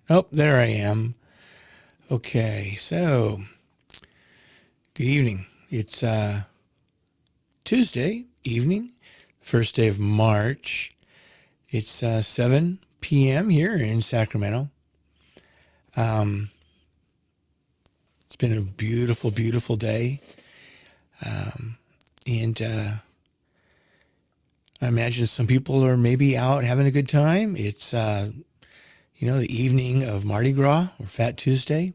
Oh, there I am. Okay, so good evening. It's Tuesday evening, first day of March. It's 7 p.m. here in Sacramento. It's been a beautiful, beautiful day. And I imagine some people are maybe out having a good time. It's, the evening of Mardi Gras or Fat Tuesday.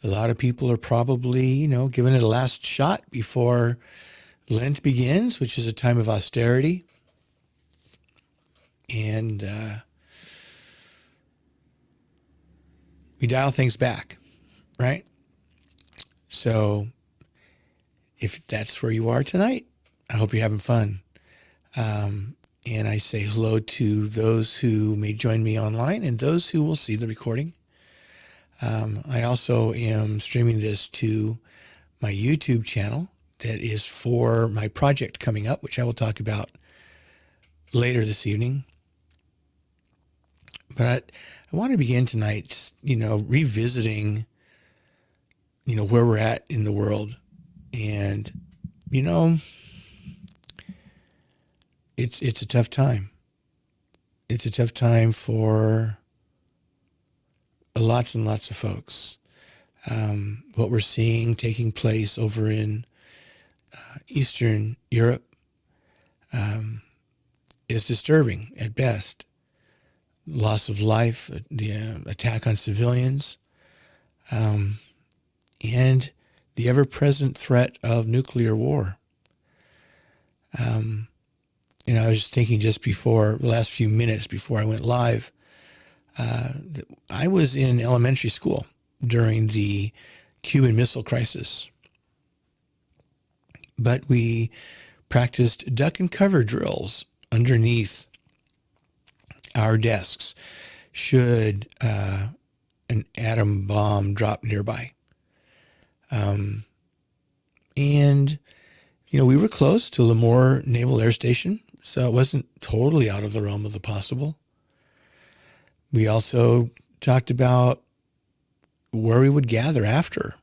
A lot of people are probably, giving it a last shot before Lent begins, which is a time of austerity. And we dial things back, right? So if that's where you are tonight, I hope you're having fun. And I say hello to those who may join me online and those who will see the recording. I also am streaming this to my YouTube channel that is for my project coming up, which I will talk about later this evening. But I want to begin tonight, revisiting, where we're at in the world. And, it's a tough time. It's a tough time for lots and lots of folks. What we're seeing taking place over in Eastern Europe is disturbing at best. Loss of life, the attack on civilians, and the ever-present threat of nuclear war. I was just thinking just before, the last few minutes before I went live, I was in elementary school during the Cuban Missile Crisis. But we practiced duck and cover drills underneath our desks should an atom bomb drop nearby. And, we were close to Lemoore Naval Air Station, so it wasn't totally out of the realm of the possible. We also talked about where we would gather after,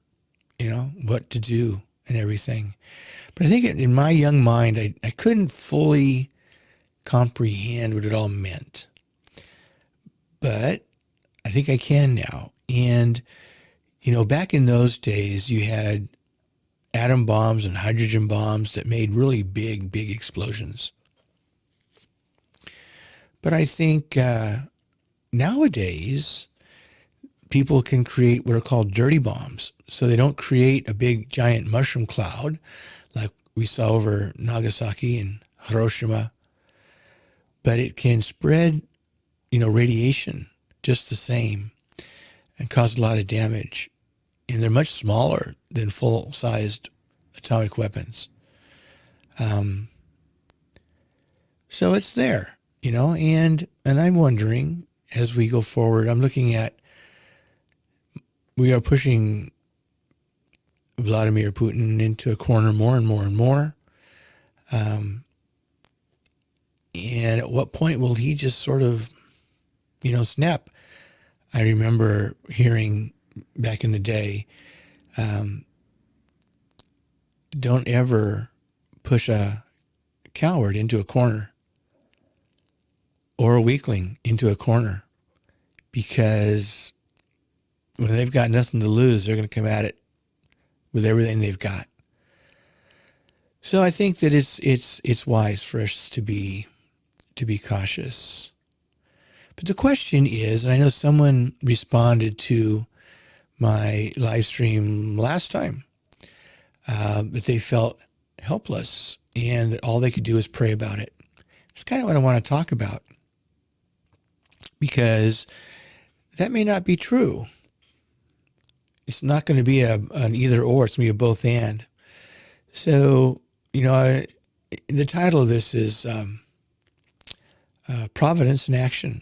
what to do and everything. But I think in my young mind, I couldn't fully comprehend what it all meant. But I think I can now. And, back in those days, you had atom bombs and hydrogen bombs that made really big, big explosions. But I think nowadays, people can create what are called dirty bombs. So they don't create a big, giant mushroom cloud like we saw over Nagasaki and Hiroshima. But it can spread, radiation just the same and cause a lot of damage. And they're much smaller than full-sized atomic weapons. So it's there, and I'm wondering as we go forward, I'm looking at, we are pushing Vladimir Putin into a corner more and more and more. And at what point will he just sort of, snap? I remember hearing back in the day, don't ever push a coward into a corner or a weakling into a corner, because when they've got nothing to lose, they're going to come at it with everything they've got. So I think that it's wise for us to be cautious. But the question is, and I know someone responded to my live stream last time, that they felt helpless and that all they could do is pray about it. It's kind of what I want to talk about, because that may not be true. It's not going to be an either or. It's going to be a both and. So, the title of this is Providence and Action.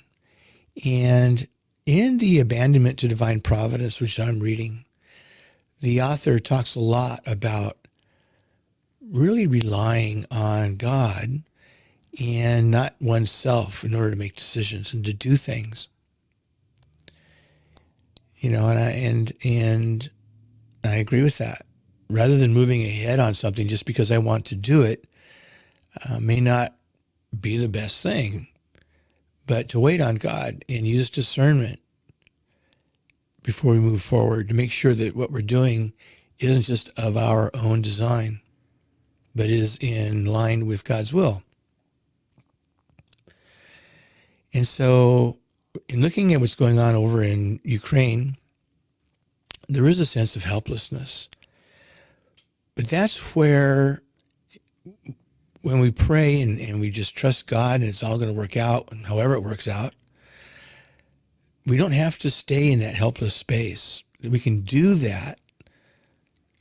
And in the Abandonment to Divine Providence, which I'm reading, the author talks a lot about really relying on God and not oneself in order to make decisions and to do things. and I agree with that. Rather than moving ahead on something just because I want to do it, may not be the best thing, but to wait on God and use discernment before we move forward to make sure that what we're doing isn't just of our own design, but is in line with God's will. And so in looking at what's going on over in Ukraine, there is a sense of helplessness. But that's where, when we pray and we just trust God and it's all going to work out, and however it works out, we don't have to stay in that helpless space. We can do that.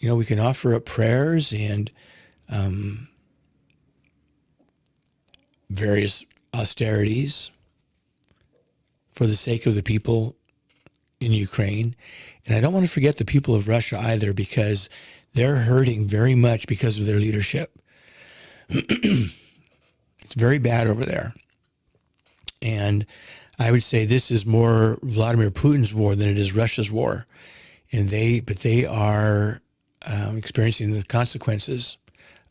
We can offer up prayers and various austerities for the sake of the people in Ukraine. And I don't want to forget the people of Russia either, because they're hurting very much because of their leadership. It's very bad over there. And I would say this is more Vladimir Putin's war than it is Russia's war. But they are experiencing the consequences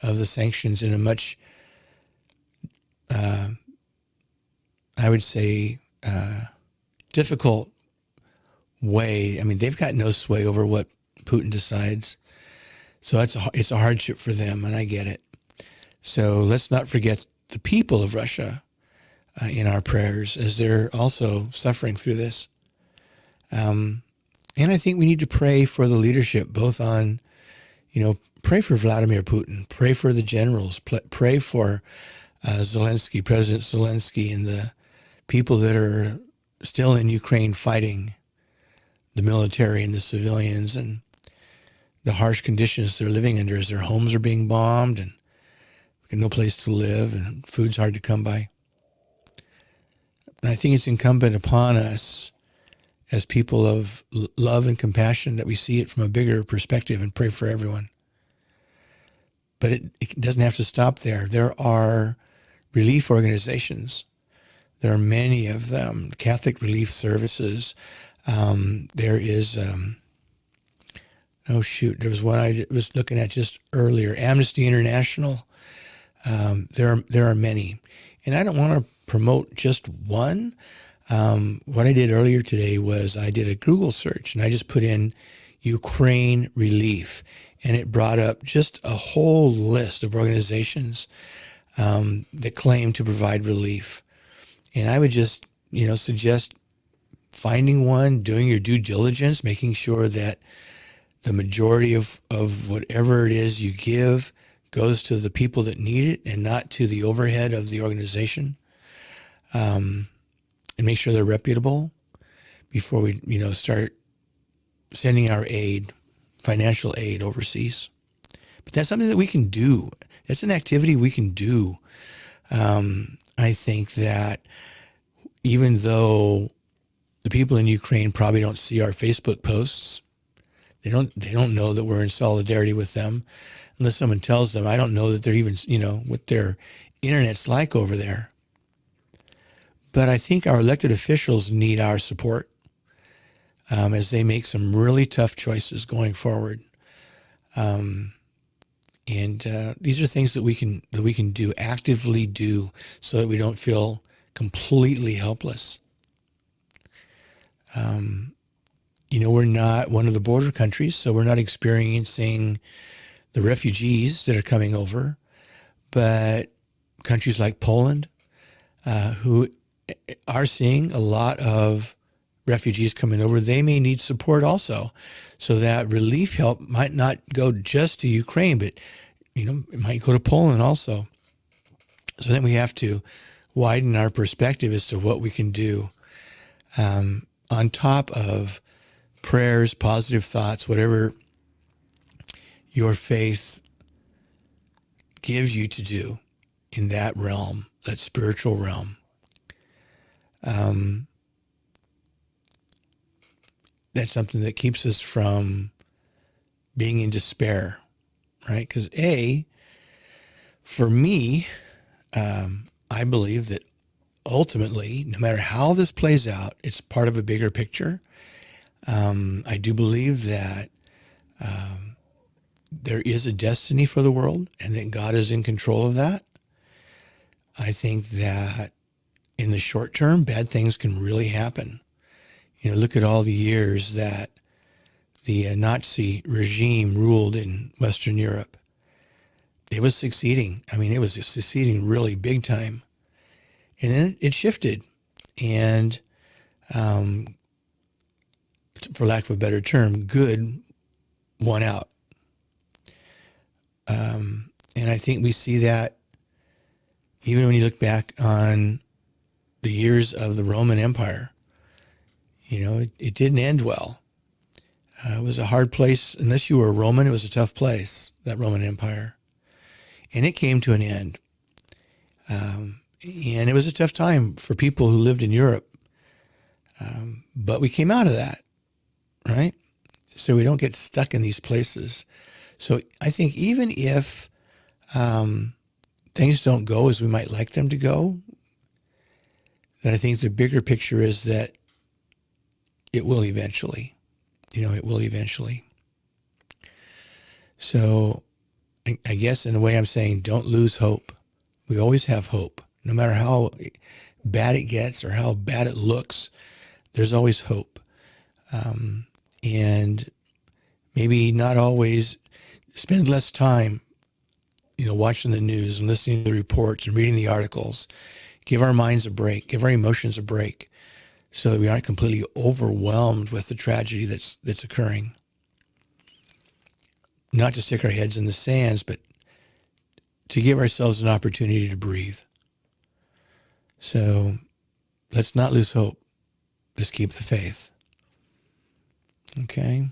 of the sanctions in a much, I would say, difficult way. I mean, they've got no sway over what Putin decides. So it's a hardship for them, and I get it. So let's not forget the people of Russia in our prayers, as they're also suffering through this. And I think we need to pray for the leadership, both on, pray for Vladimir Putin, pray for the generals, pray for Zelensky, President Zelensky, and the people that are still in Ukraine fighting, the military and the civilians, and the harsh conditions they're living under as their homes are being bombed and no place to live and food's hard to come by. And I think it's incumbent upon us as people of love and compassion that we see it from a bigger perspective and pray for everyone. But it doesn't have to stop there. There are relief organizations. There are many of them, Catholic Relief Services. There is, there was one I was looking at just earlier, Amnesty International. There are many. And I don't want to promote just one. What I did earlier today was I did a Google search and I just put in Ukraine relief, and it brought up just a whole list of organizations that claim to provide relief. And I would just, suggest finding one, doing your due diligence, making sure that the majority of whatever it is you give goes to the people that need it and not to the overhead of the organization. And make sure they're reputable before we, start sending our aid, financial aid overseas. But that's something that we can do. That's an activity we can do. I think that even though the people in Ukraine probably don't see our Facebook posts, they don't know that we're in solidarity with them unless someone tells them. I don't know that they're even, what their internet's like over there. But I think our elected officials need our support as they make some really tough choices going forward. And these are things that we can do, actively do, so that we don't feel completely helpless. We're not one of the border countries, so we're not experiencing the refugees that are coming over. But countries like Poland, who are seeing a lot of refugees coming over, they may need support also. So that relief help might not go just to Ukraine, but, it might go to Poland also. So then we have to widen our perspective as to what we can do on top of prayers, positive thoughts, whatever your faith gives you to do in that realm, that spiritual realm. That's something that keeps us from being in despair, right? Because for me, I believe that ultimately, no matter how this plays out, it's part of a bigger picture. I do believe that there is a destiny for the world and that God is in control of that. I think that in the short term, bad things can really happen. Look at all the years that the Nazi regime ruled in Western Europe. It was succeeding. I mean, it was succeeding really big time. And then it shifted. And for lack of a better term, good won out. And I think we see that even when you look back on the years of the Roman Empire. It didn't end well. It was a hard place. Unless you were a Roman, it was a tough place, that Roman Empire. And it came to an end. And it was a tough time for people who lived in Europe. But we came out of that, right? So we don't get stuck in these places. So I think even if things don't go as we might like them to go, then I think the bigger picture is that it will eventually. It will eventually. So I guess in a way I'm saying don't lose hope. We always have hope. No matter how bad it gets or how bad it looks, there's always hope. And maybe not always spend less time, watching the news and listening to the reports and reading the articles. Give our minds a break, give our emotions a break so that we aren't completely overwhelmed with the tragedy that's occurring. Not to stick our heads in the sands, but to give ourselves an opportunity to breathe. So let's not lose hope. Let's keep the faith. Okay?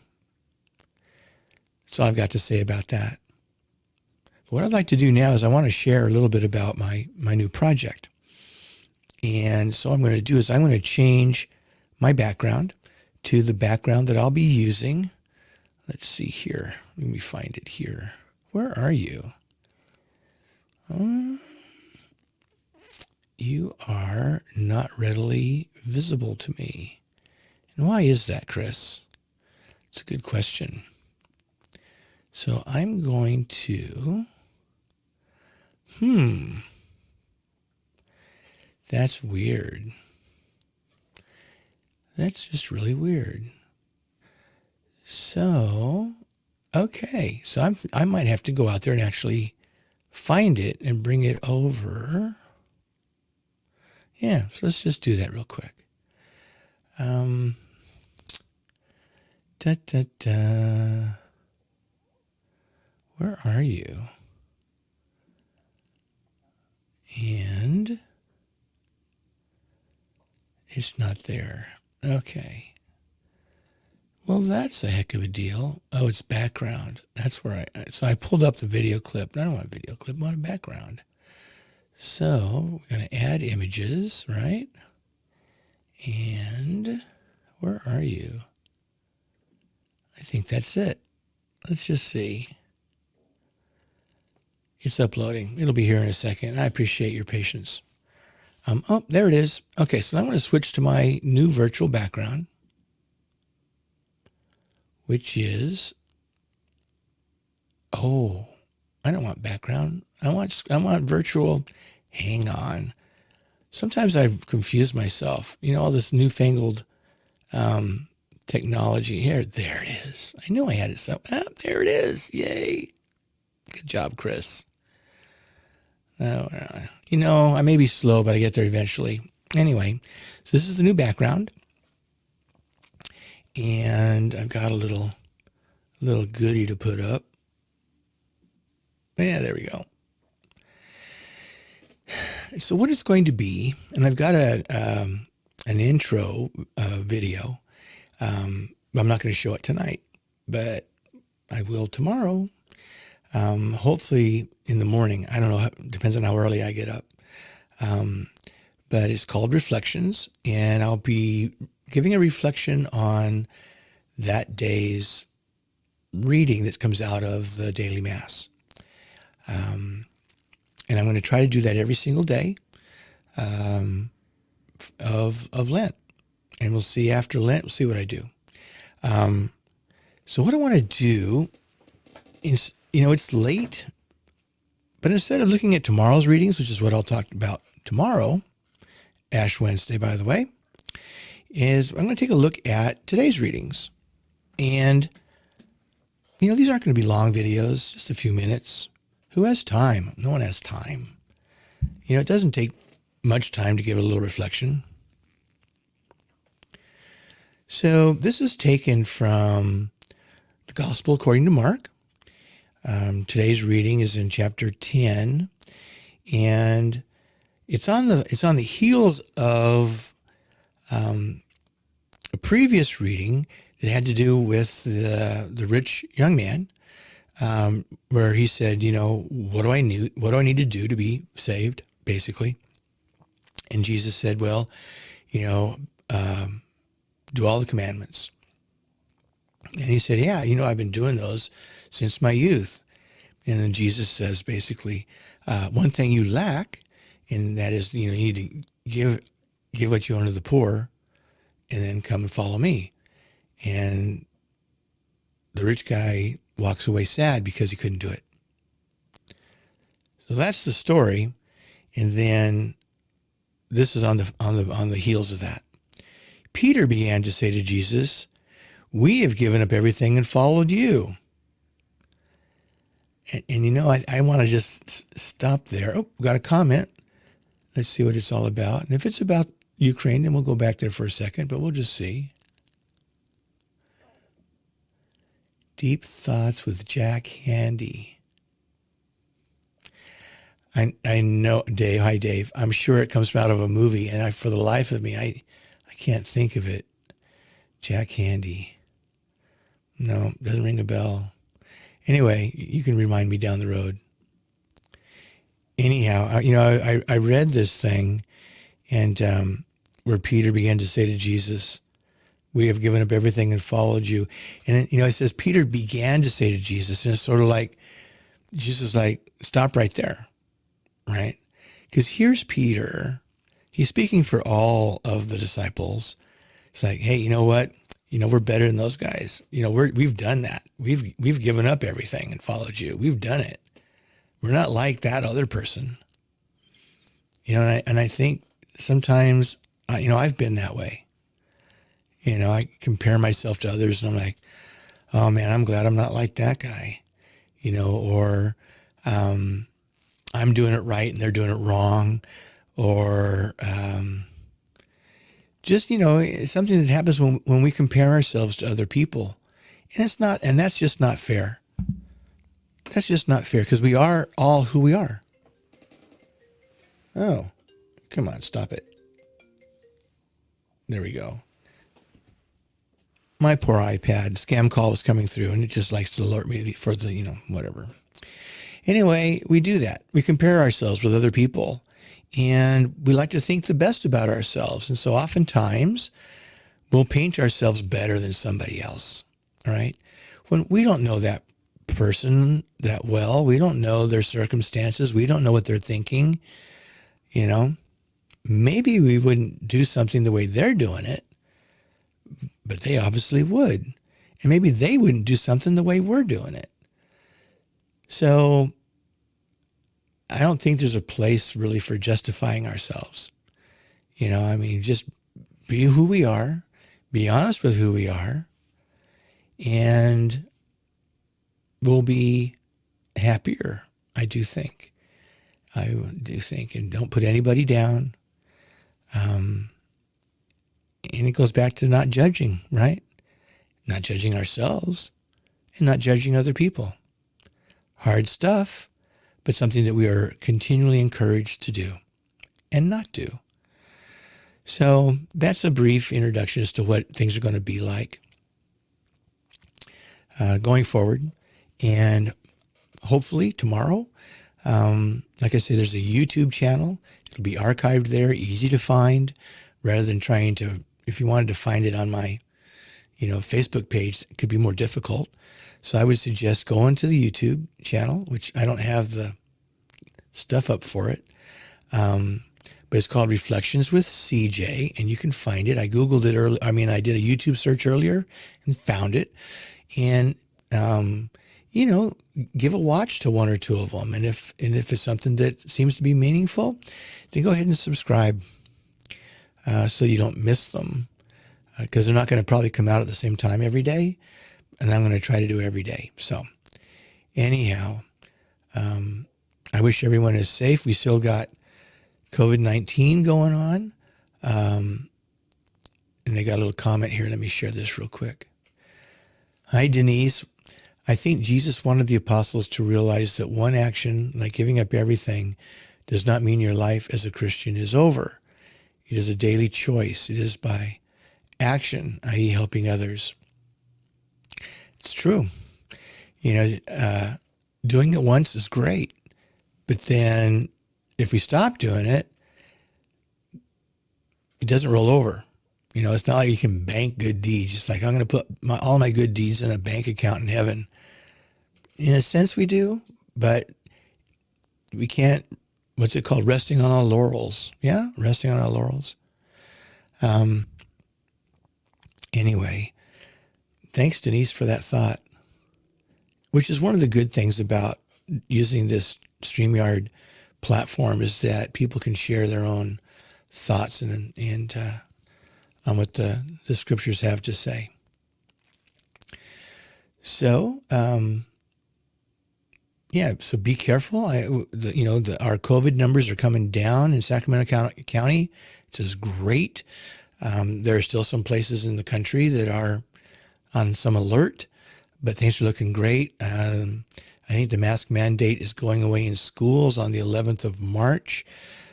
That's all I've got to say about that. What I'd like to do now is I want to share a little bit about my new project. And so what I'm going to do is I'm going to change my background to the background that I'll be using. Let's see here. Let me find it here. Where are you? You are not readily visible to me. And why is that, Chris? It's a good question. So I'm going to... That's weird. That's just really weird. So, okay. So I might have to go out there and actually find it and bring it over. Yeah, so let's just do that real quick. Where are you? And it's not there. Okay. Well, that's a heck of a deal. Oh, it's background. That's where so I pulled up the video clip. I don't want a video clip. I want a background. So we're going to add images, right? And where are you? I think that's it. Let's just see. It's uploading. It'll be here in a second. I appreciate your patience. Oh, there it is. Okay, so I'm going to switch to my new virtual background, which is, I don't want background. I want virtual. Hang on. Sometimes I've confused myself. All this newfangled technology here. There it is. I knew I had it. There it is. Yay. Good job, Chris. I may be slow, but I get there eventually. Anyway, so this is the new background. And I've got a little goodie to put up. Yeah, there we go. So what it's going to be, and I've got an intro video. I'm not going to show it tonight, but I will tomorrow. Hopefully in the morning. I don't know. It depends on how early I get up. But it's called Reflections, and I'll be giving a reflection on that day's reading that comes out of the daily Mass. And I'm going to try to do that every single day of Lent. And we'll see after Lent, we'll see what I do. So what I want to do is, it's late, but instead of looking at tomorrow's readings, which is what I'll talk about tomorrow, Ash Wednesday, by the way, is I'm going to take a look at today's readings. And, these aren't going to be long videos, just a few minutes. Who has time? No one has time. It doesn't take much time to give a little reflection. So this is taken from the Gospel according to Mark. Today's reading is in chapter 10, and it's on the heels of a previous reading that had to do with the rich young man, where he said, what do I need to do to be saved, basically. And Jesus said, well, do all the commandments. And he said, yeah, I've been doing those since my youth. And then Jesus says, basically, one thing you lack, and that is, you need to give what you own to the poor, and then come and follow me. And the rich guy walks away sad because he couldn't do it. So that's the story. And then this is on the heels of that. Peter began to say to Jesus, we have given up everything and followed you. And I want to just stop there. Oh, we got a comment. Let's see what it's all about. And if it's about Ukraine, then we'll go back there for a second, but we'll just see. Deep Thoughts with Jack Handy. I know, Dave. Hi, Dave. I'm sure it comes out of a movie, and for the life of me, I can't think of it. Jack Handy. No, doesn't ring a bell. Anyway, you can remind me down the road. Anyhow, I read this thing, and where Peter began to say to Jesus, we have given up everything and followed you. And, it says Peter began to say to Jesus, and it's sort of like, Jesus like, stop right there, right? Because here's Peter. He's speaking for all of the disciples. It's like, hey, you know what? We're better than those guys. We've done that. We've given up everything and followed you. We've done it. We're not like that other person. And I think sometimes, I've been that way. I compare myself to others, and I'm like, oh man, I'm glad I'm not like that guy. Or I'm doing it right and they're doing it wrong. Or just, it's something that happens when we compare ourselves to other people. And that's just not fair. That's just not fair, because we are all who we are. Oh, come on, stop it. There we go. My poor iPad, scam call was coming through, and it just likes to alert me for the, whatever. Anyway, we do that. We compare ourselves with other people, and we like to think the best about ourselves. And so oftentimes we'll paint ourselves better than somebody else, all right? When we don't know that person that well, we don't know their circumstances, we don't know what they're thinking, maybe we wouldn't do something the way they're doing it, but they obviously would. And maybe they wouldn't do something the way we're doing it. So I don't think there's a place really for justifying ourselves. Just be who we are, be honest with who we are, and we'll be happier, I do think. And don't put anybody down. And it goes back to not judging, right? Not judging ourselves and not judging other people. Hard stuff, but something that we are continually encouraged to do and not do. So that's a brief introduction as to what things are going to be like going forward. And hopefully tomorrow, like I say, there's a YouTube channel. It'll be archived there, easy to find, rather than trying to, if you wanted to find it on my, Facebook page, it could be more difficult. So I would suggest going to the YouTube channel, which I don't have the stuff up for it. but it's called Reflections with CJ, and you can find it. I Googled it earlier. I did a YouTube search earlier and found it. And, give a watch to one or two of them. And if it's something that seems to be meaningful, then go ahead and subscribe so you don't miss them, because they're not going to probably come out at the same time every day. And I'm going to try to do every day. So anyhow, I wish everyone is safe. We still got COVID-19 going on. And they got a little comment here. Let me share this real quick. Hi, Denise. I think Jesus wanted the apostles to realize that one action, like giving up everything, does not mean your life as a Christian is over. It is a daily choice. It is by action, i.e. helping others. It's true. Doing it once is great. But then if we stop doing it, it doesn't roll over. It's not like you can bank good deeds. It's like, I'm going to put all my good deeds in a bank account in heaven. In a sense we do, but we can't, what's it called? Resting on our laurels. Yeah, resting on our laurels. Anyway, thanks, Denise, for that thought, which is one of the good things about using this StreamYard platform, is that people can share their own thoughts and on what the scriptures have to say. So, so be careful. Our COVID numbers are coming down in Sacramento County, which is great. There are still some places in the country that are on some alert, but things are looking great. I think the mask mandate is going away in schools on the 11th of March.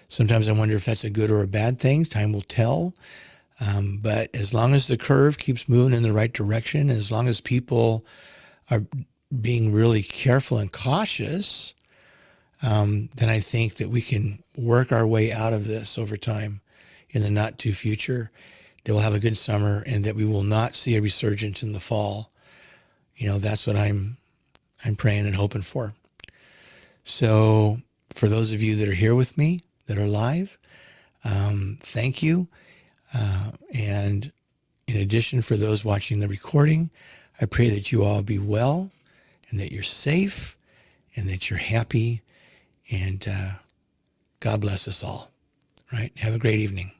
Sometimes I wonder if that's a good or a bad thing. Time will tell. But as long as the curve keeps moving in the right direction, as long as people are being really careful and cautious, then I think that we can work our way out of this over time in the not too future, that we'll have a good summer and that we will not see a resurgence in the fall. That's what I'm praying and hoping for. So for those of you that are here with me, that are live, thank you. And in addition, for those watching the recording, I pray that you all be well and that you're safe and that you're happy, and God bless us all. Right? Have a great evening.